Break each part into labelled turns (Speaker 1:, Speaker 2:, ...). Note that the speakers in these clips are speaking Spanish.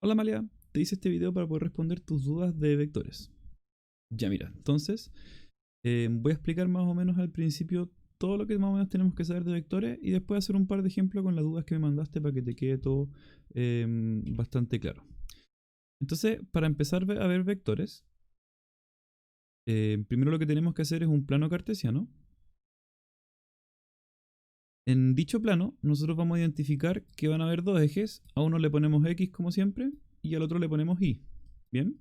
Speaker 1: Hola Malia, te hice este video para poder responder tus dudas de vectores. Ya mira, entonces voy a explicar más o menos al principio todo lo que más o menos tenemos que saber de vectores y después hacer un par de ejemplos con las dudas que me mandaste para que te quede todo bastante claro. Entonces, para empezar a ver vectores, primero lo que tenemos que hacer es un plano cartesiano. En dicho plano, nosotros vamos a identificar que van a haber dos ejes. A uno le ponemos X como siempre y al otro le ponemos Y. ¿Bien?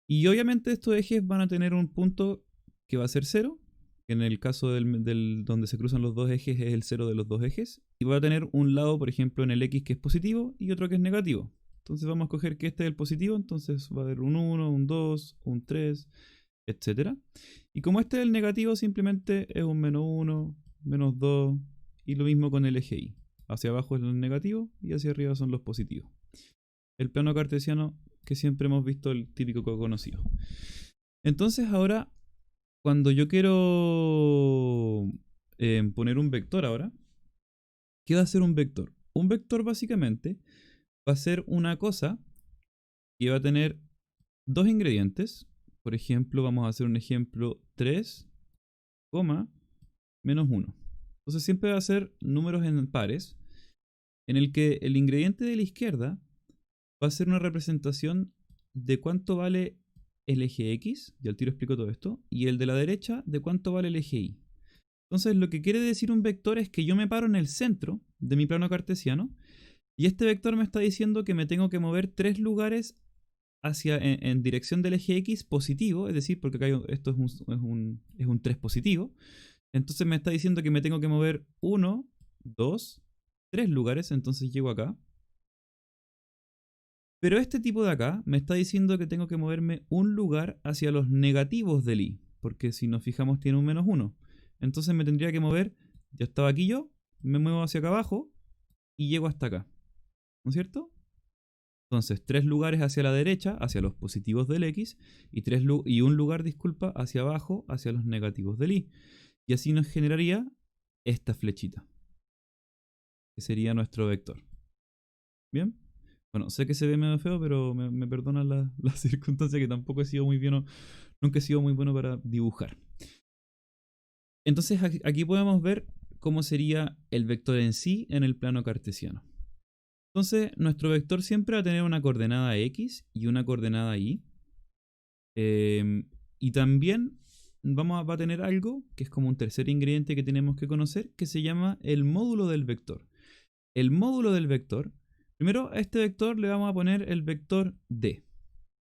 Speaker 1: Y obviamente estos ejes van a tener un punto que va a ser 0, que en el caso donde se cruzan los dos ejes es el 0 de los dos ejes, y va a tener un lado, por ejemplo, en el X que es positivo y otro que es negativo. Entonces vamos a escoger que este es el positivo, entonces va a haber un 1, un 2, un 3, etc. Y como este es el negativo, simplemente es un menos 1, menos 2, y lo mismo con el eje Y. Hacia abajo es el negativo y hacia arriba son los positivos. El plano cartesiano que siempre hemos visto, el típico conocido. Entonces ahora, cuando yo quiero poner un vector ahora, ¿qué va a ser un vector? Un vector básicamente va a ser una cosa que va a tener dos ingredientes. Por ejemplo, vamos a hacer un ejemplo 3, menos 1. Entonces siempre va a ser números en pares, en el que el ingrediente de la izquierda va a ser una representación de cuánto vale el eje X, y al tiro explico todo esto, y el de la derecha de cuánto vale el eje Y. Entonces lo que quiere decir un vector es que yo me paro en el centro de mi plano cartesiano, y este vector me está diciendo que me tengo que mover 3 lugares en dirección del eje X positivo, es decir, porque acá esto es un 3 positivo. Entonces me está diciendo que me tengo que mover 1, 2, 3 lugares, entonces llego acá. Pero este tipo de acá me está diciendo que tengo que moverme un lugar hacia los negativos del i, porque si nos fijamos tiene un menos 1. Entonces me tendría que mover, ya estaba aquí yo, me muevo hacia acá abajo y llego hasta acá. ¿No es cierto? Entonces, 3 lugares hacia la derecha, hacia los positivos del x, y un lugar, disculpa, hacia abajo, hacia los negativos del y. Y así nos generaría esta flechita, que sería nuestro vector. ¿Bien? Bueno, sé que se ve medio feo, pero me perdonan las circunstancias, que tampoco he sido muy bueno, nunca he sido muy bueno para dibujar. Entonces aquí podemos ver cómo sería el vector en sí en el plano cartesiano. Entonces nuestro vector siempre va a tener una coordenada x y una coordenada y. Y también va a tener algo que es como un tercer ingrediente que tenemos que conocer, que se llama el módulo del vector. El módulo del vector, primero a este vector le vamos a poner el vector d,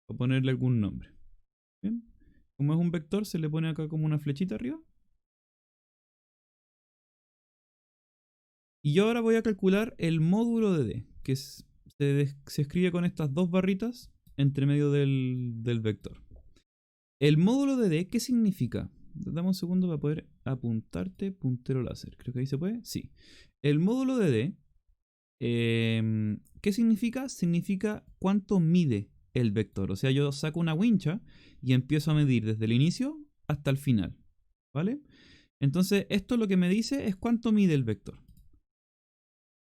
Speaker 1: o ponerle algún nombre. ¿Bien? Como es un vector, se le pone acá como una flechita arriba. Y yo ahora voy a calcular el módulo de d, que se escribe con estas dos barritas entre medio del vector. El módulo de d, ¿qué significa? Dame un segundo para poder apuntarte puntero láser. Creo que ahí se puede. Sí. El módulo de d, ¿qué significa? Significa cuánto mide el vector. O sea, yo saco una wincha y empiezo a medir desde el inicio hasta el final. ¿Vale? Entonces, esto lo que me dice es cuánto mide el vector.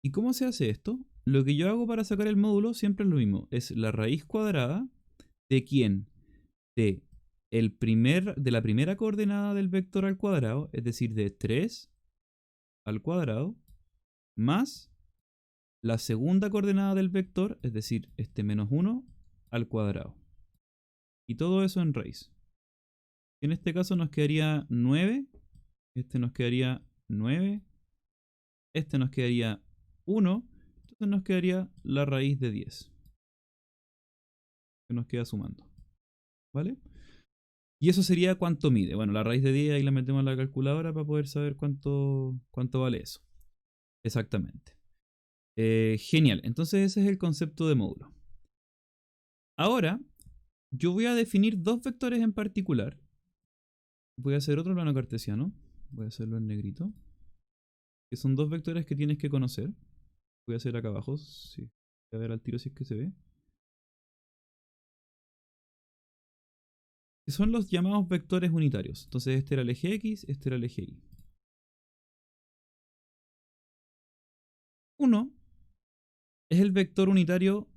Speaker 1: ¿Y cómo se hace esto? Lo que yo hago para sacar el módulo siempre es lo mismo. Es la raíz cuadrada de quién? De de la primera coordenada del vector al cuadrado, es decir, de 3 al cuadrado, más la segunda coordenada del vector, es decir, este menos 1 al cuadrado. Y todo eso en raíz. En este caso nos quedaría 9, este nos quedaría 9, este nos quedaría 1, entonces nos quedaría la raíz de 10, que nos queda sumando. ¿Vale? Y eso sería cuánto mide. Bueno, la raíz de 10 ahí la metemos en la calculadora para poder saber cuánto vale eso. Exactamente. Genial. Entonces ese es el concepto de módulo. Ahora, yo voy a definir dos vectores en particular. Voy a hacer otro plano cartesiano. Voy a hacerlo en negrito. Que son dos vectores que tienes que conocer. Voy a hacer acá abajo. Sí. Voy a ver al tiro si es que se ve. Que son los llamados vectores unitarios. Entonces este era el eje X, este era el eje Y. Uno es el vector unitario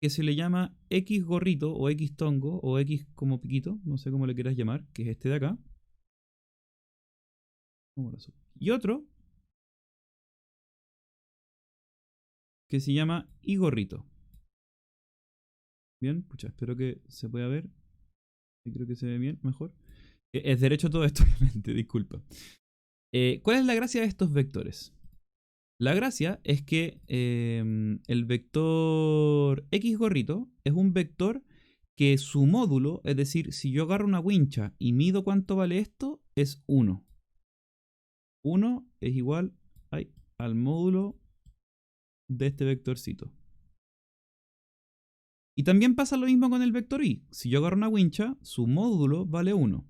Speaker 1: que se le llama X gorrito o X tongo o X como piquito, no sé cómo le quieras llamar, que es este de acá. Y otro que se llama Y gorrito. Bien, pucha, espero que se pueda ver. Y creo que se ve bien, mejor. Es derecho todo esto, obviamente, disculpa. ¿Cuál es la gracia de estos vectores? La gracia es que el vector X gorrito es un vector que su módulo, es decir, si yo agarro una wincha y mido cuánto vale esto, es 1. 1 es igual al módulo de este vectorcito. Y también pasa lo mismo con el vector Y. Si yo agarro una wincha, su módulo vale 1.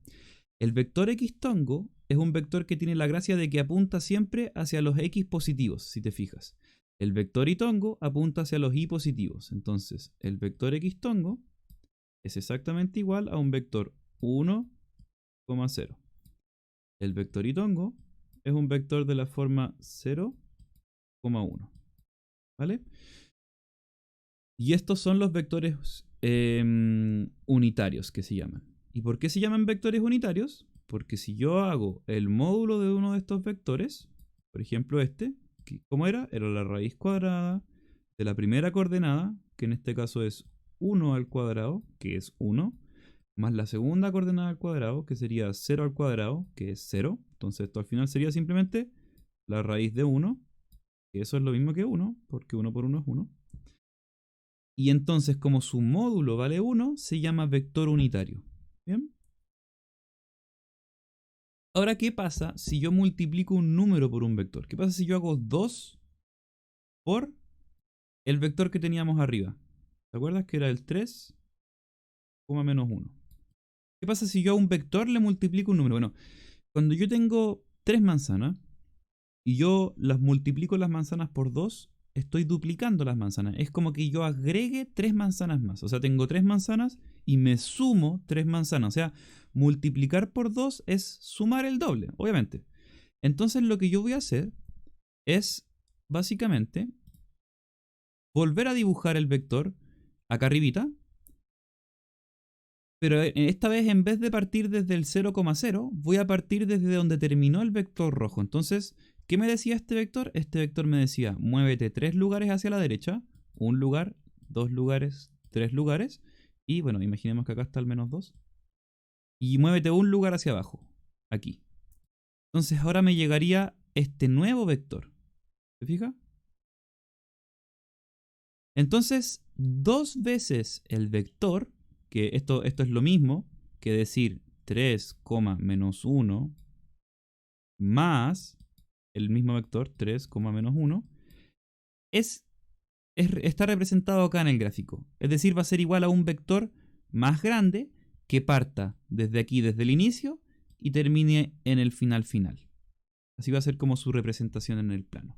Speaker 1: El vector X tongo es un vector que tiene la gracia de que apunta siempre hacia los X positivos, si te fijas. El vector Y tongo apunta hacia los Y positivos. Entonces, el vector X tongo es exactamente igual a un vector 1,0. El vector Y tongo es un vector de la forma 0,1. ¿Vale? Y estos son los vectores unitarios que se llaman. ¿Y por qué se llaman vectores unitarios? Porque si yo hago el módulo de uno de estos vectores, por ejemplo este, ¿cómo era? Era la raíz cuadrada de la primera coordenada, que en este caso es 1 al cuadrado, que es 1, más la segunda coordenada al cuadrado, que sería 0 al cuadrado, que es 0. Entonces esto al final sería simplemente la raíz de 1, que eso es lo mismo que 1, porque 1 por 1 es 1. Y entonces, como su módulo vale 1, se llama vector unitario. ¿Bien? Ahora, ¿qué pasa si yo multiplico un número por un vector? ¿Qué pasa si yo hago 2 por el vector que teníamos arriba? ¿Te acuerdas que era el 3, menos 1? ¿Qué pasa si yo a un vector le multiplico un número? Bueno, cuando yo tengo 3 manzanas y yo las multiplico las manzanas por 2, estoy duplicando las manzanas. Es como que yo agregue 3 manzanas más. O sea, tengo 3 manzanas y me sumo 3 manzanas. O sea, multiplicar por 2 es sumar el doble, obviamente. Entonces lo que yo voy a hacer es, básicamente, volver a dibujar el vector acá arribita. Pero esta vez, en vez de partir desde el 0,0, voy a partir desde donde terminó el vector rojo. Entonces, ¿qué me decía este vector? Este vector me decía, muévete 3 lugares hacia la derecha, 1 lugar, 2 lugares, 3 lugares, y bueno, imaginemos que acá está el menos 2, y muévete 1 lugar hacia abajo, aquí. Entonces ahora me llegaría este nuevo vector. ¿Se fija? Entonces, 2 veces el vector, que esto es lo mismo que decir 3, menos 1 más el mismo vector 3, menos 1, está representado acá en el gráfico. Es decir, va a ser igual a un vector más grande que parta desde aquí, desde el inicio, y termine en el final. Así va a ser como su representación en el plano.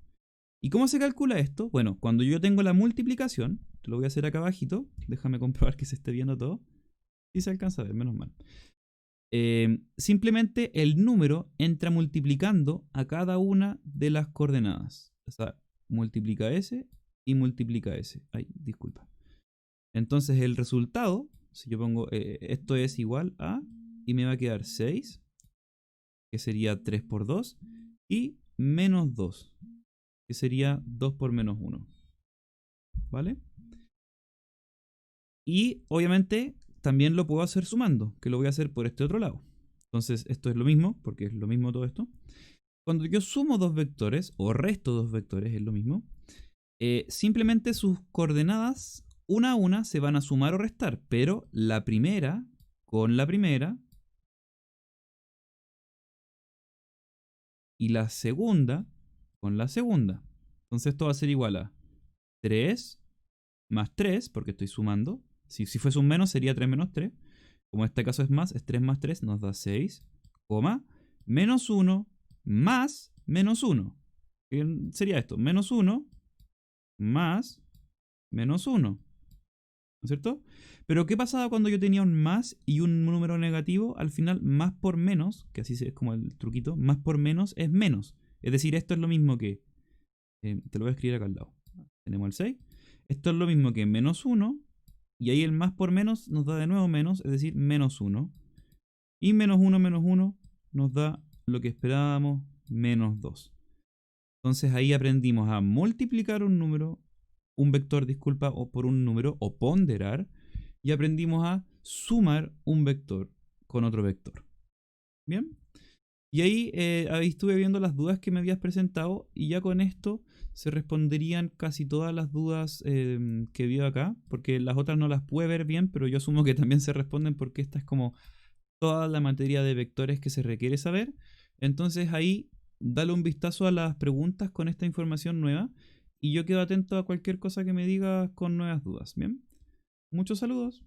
Speaker 1: ¿Y cómo se calcula esto? Bueno, cuando yo tengo la multiplicación, te lo voy a hacer acá abajito, déjame comprobar que se esté viendo todo. Sí se alcanza a ver, menos mal. Simplemente el número entra multiplicando a cada una de las coordenadas. O sea, multiplica S y multiplica S. Ay, disculpa. Entonces el resultado, si yo pongo esto es igual a, y me va a quedar 6, que sería 3 por 2, y menos 2, que sería 2 por menos 1. ¿Vale? Y obviamente también lo puedo hacer sumando, que lo voy a hacer por este otro lado. Entonces esto es lo mismo, porque es lo mismo todo esto. Cuando yo sumo dos vectores, o resto dos vectores, es lo mismo, simplemente sus coordenadas, una a una, se van a sumar o restar, pero la primera con la primera y la segunda con la segunda. Entonces esto va a ser igual a 3 más 3, porque estoy sumando. Si fuese un menos, sería 3 menos 3. Como en este caso es más 3 más 3 nos da 6, menos 1 más menos 1. Sería esto, menos 1 más menos 1. ¿No es cierto? Pero ¿qué pasaba cuando yo tenía un más y un número negativo? Al final, más por menos, que así es como el truquito, más por menos es menos. Es decir, esto es lo mismo te lo voy a escribir acá al lado. Tenemos el 6. Esto es lo mismo que menos 1 Y ahí el más por menos nos da de nuevo menos, es decir, menos 1. Y menos 1 nos da lo que esperábamos, menos 2. Entonces ahí aprendimos a multiplicar un vector, disculpa, o por un número, o ponderar, y aprendimos a sumar un vector con otro vector. ¿Bien? Y ahí estuve viendo las dudas que me habías presentado y ya con esto se responderían casi todas las dudas que vio acá, porque las otras no las pude ver bien, pero yo asumo que también se responden porque esta es como toda la materia de vectores que se requiere saber. Entonces ahí dale un vistazo a las preguntas con esta información nueva y yo quedo atento a cualquier cosa que me digas con nuevas dudas. Bien, muchos saludos.